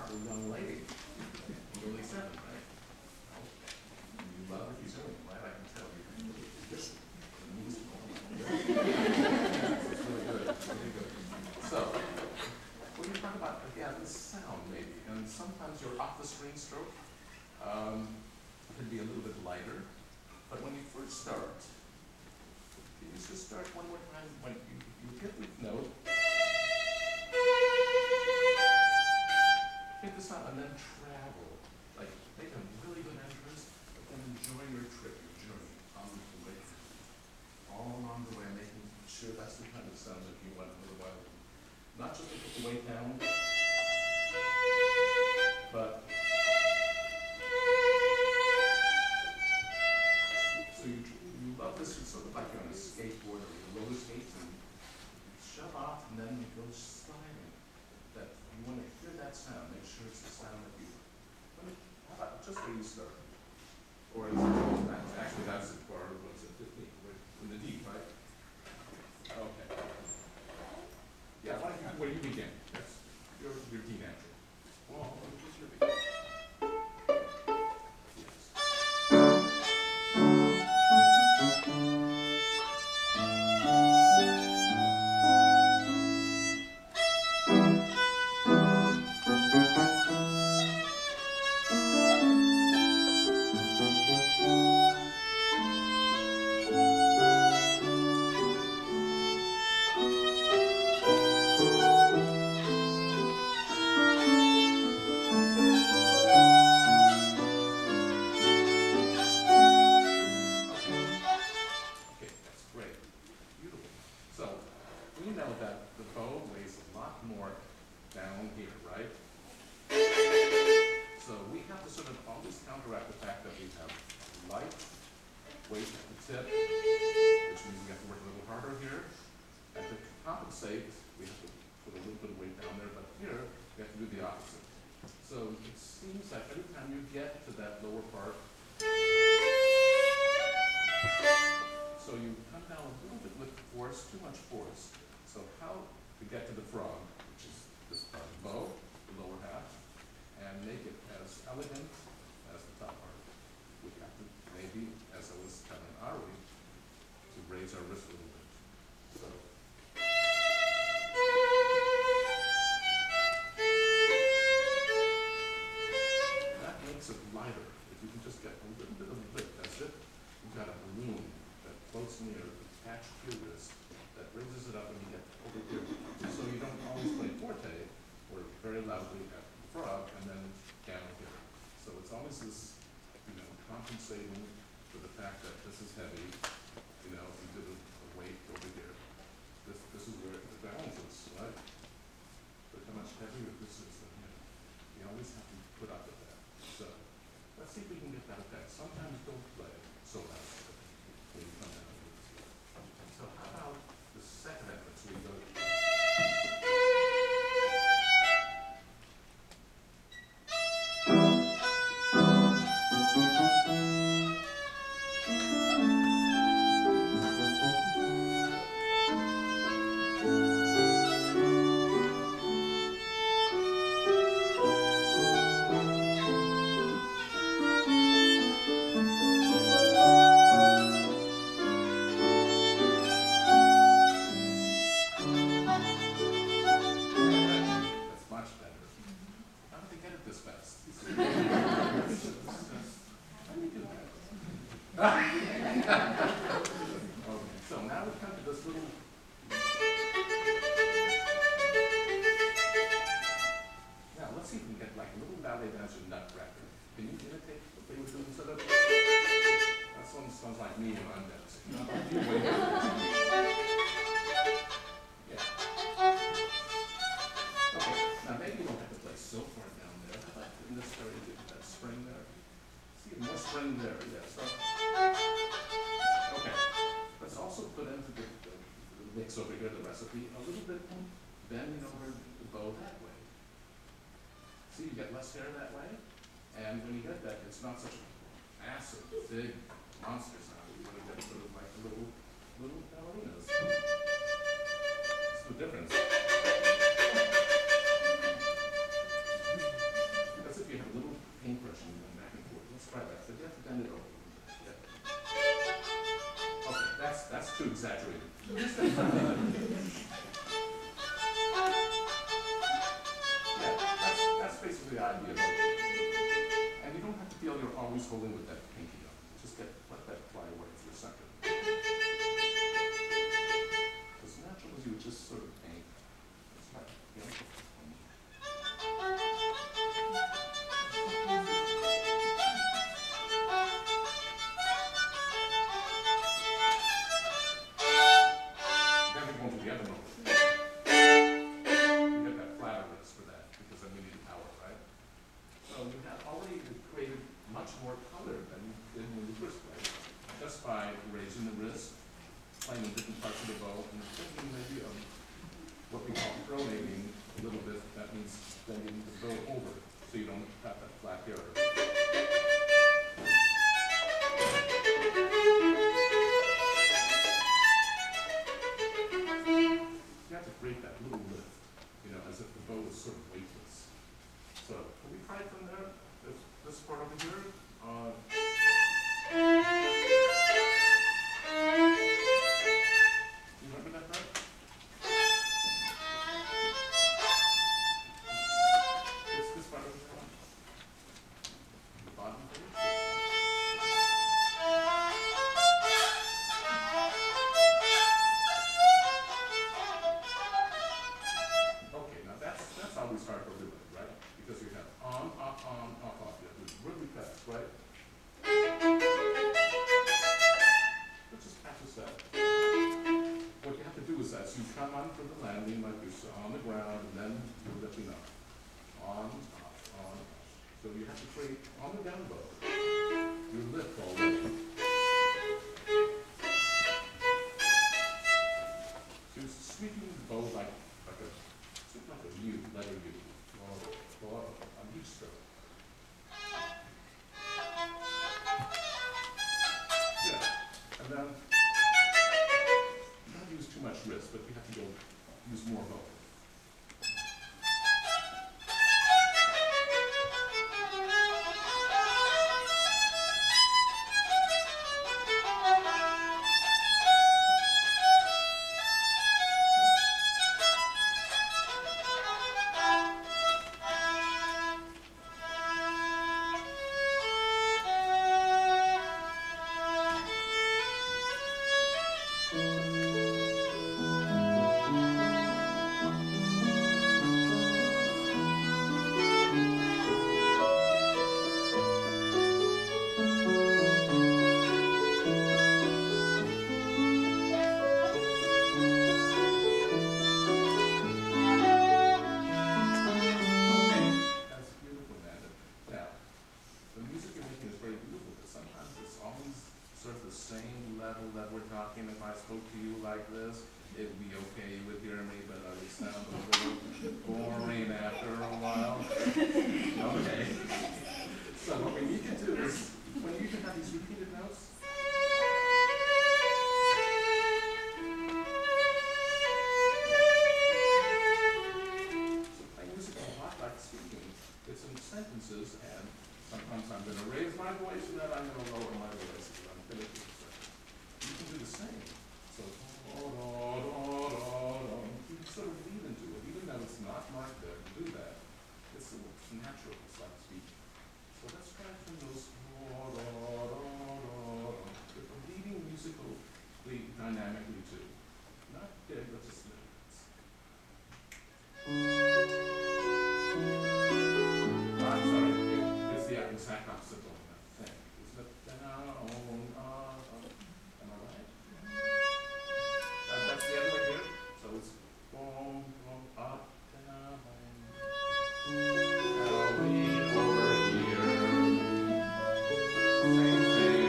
a young lady, nearly 7, right? Oh, you love what you're doing, right? I can tell you. Listen. It's really good, really good. So, when you talk about, again, the sound maybe, and sometimes your off-the-screen stroke can be a little bit lighter, but when you first start, you just start one more time when you hit the note, hit the sound, and then travel. Like, make a really good entrance, but then enjoy your trip, your journey on the way. All along the way, making sure that's the kind of sound that you want a little while. Not just to put the weight down, but so you love this. It's sort of like you're on a skateboard or roller skates, and you shove off, and then you go sliding. That you want to hear that sound. Make sure it's the sound that you. How about just where you start? Or is it, actually that's it for what's it, 15, in the D, right? Okay. Yeah, where you begin. Yes. Your D natural. Well, what's your begin? Too much force. So how to get to the frog, which is this part of the bow, the lower half, and make it as elegant as the top part. We have to maybe, as I was telling Ari, to raise our wrist a little bit. So that makes it lighter. If you can just get a little bit of lift, that's it. You've got a balloon that floats near, attached to this, that raises it up and you get over here. So you don't always play forte or very loudly at the frog and then down here. So it's always this, compensating for the fact that this is heavy, you do the weight over here. This is where the balance is, right? But how much heavier this is than here. You always have to put up with that. So let's see if we can get that effect. Sometimes don't play so loud when you come down. So how about the second effort? So we go. Over here, the recipe, a little bit bending over the bow that way. See, you get less hair that way, and when you get that, it's not such a massive, big monster sound. You want to get sort of like little ballerinas. It's the difference. exaggerated. Yeah, that's basically the idea. And you don't have to feel you're always holding with that pinky up. Just let that fly away for a second. As natural as you would just sort of paint. It's like, you know, then we go into the other note. You get that flatter wrist for that, because then we need the power, right? So you have already created much more color than you did when you first played, just by raising the wrist, playing in different parts of the bow, and thinking maybe of what we call pronating a little bit. That means bending the bow over, so you don't have that flat hair. You have to create that little lift, you know, as if the bow was sort of weightless. So, can we try it from there? This part over here? You remember that part? It's this part over here. The bottom page. Okay, now that's how we start our rhythm, right? Because you have on, off, off. You have to really fast, right? Let's just practice that. What you have to do is as you come on for the landing, like you're on the ground, and then you're lifting up. On, off, on, off. So you have to create on the down bow. You lift already. So you're sweeping the bow like a U, letter U, or on each stroke. Yeah, and then not use too much wrist, but you have to go use more bow. That's beautiful, man. Now, the music you're making is very beautiful, but sometimes it's always sort of the same level that we're talking. If I spoke to you like this, it would be okay, you would hear me, but I would sound a little boring after a while. Okay. So what we need to do is, when you can have these repeated notes, so playing music is a lot like speaking. It's in sentences, and sometimes I'm going to raise my voice, and then I'm going to lower my voice, and I'm going to do the same. You can do the same. So, you can sort of lead into it, even though it's not marked there to do that. It's natural, it's like speaking. So let's try from those, but leading musically, dynamically too. Not big, but just minutes. I'm sorry, it's the exact opposite of that thing. It's the down, am I right? That's the other way here. So it's boom, boom, up, down. Now lean over here. Same thing.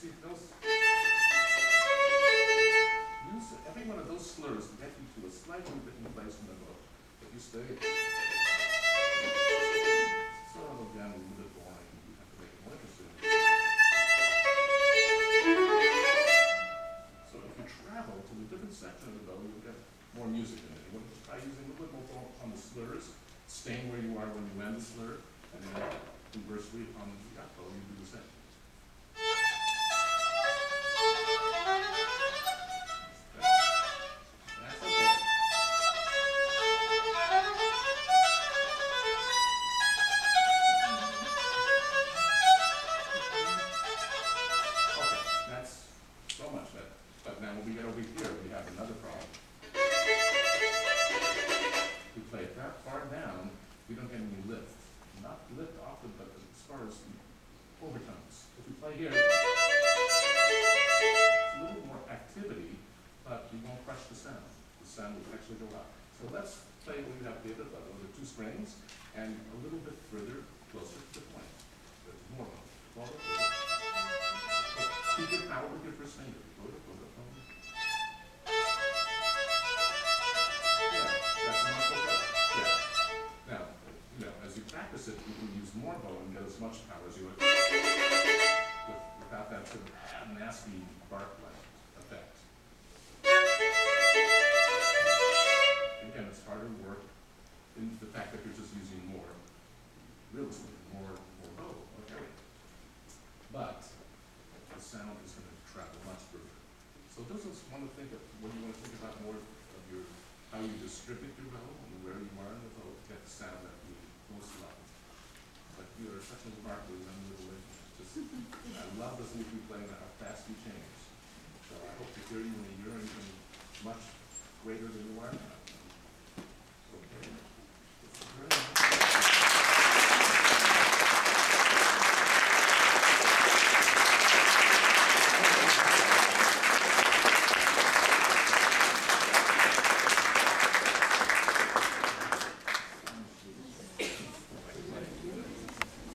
see, those, use every one of those slurs to get you to a slightly different place in the book. If you stay, sort of again a little bit boring, you have to make it more interesting. So if you travel to a different section of the bow, you'll get more music in it. You want to try using a little bit more on the slurs, staying where you are when you end the slur, and then conversely on the up bow, you do the same. That's okay. Okay, that's so much that. But now when we get over here, we have another problem. We play it that far down, we don't get any lift. Not lift often, but as far as overtones. If we play here, it's a little more activity, but we won't crush the sound. The sound will actually go up. So let's play what we have here, the two strings, and a little bit further, closer to the point. There's more of them. Keep your power with your first finger. Yeah, that's a much better. Yeah. Now, as you practice it, you can use more bow and get as much power as you would without that sort of nasty bark-like effect. Again, it's harder work in the fact that you're just using more real estate, more bow, more area. But the sound is going to travel much further. So those of us want to think of what you want to think about more of your how you distribute your bow and where you are in the bow to get the sound that you most love. But you are such a remarkably young little lady. Just I love listening to you play and how fast you change. So I hope to hear you in a year and even much greater than you are now.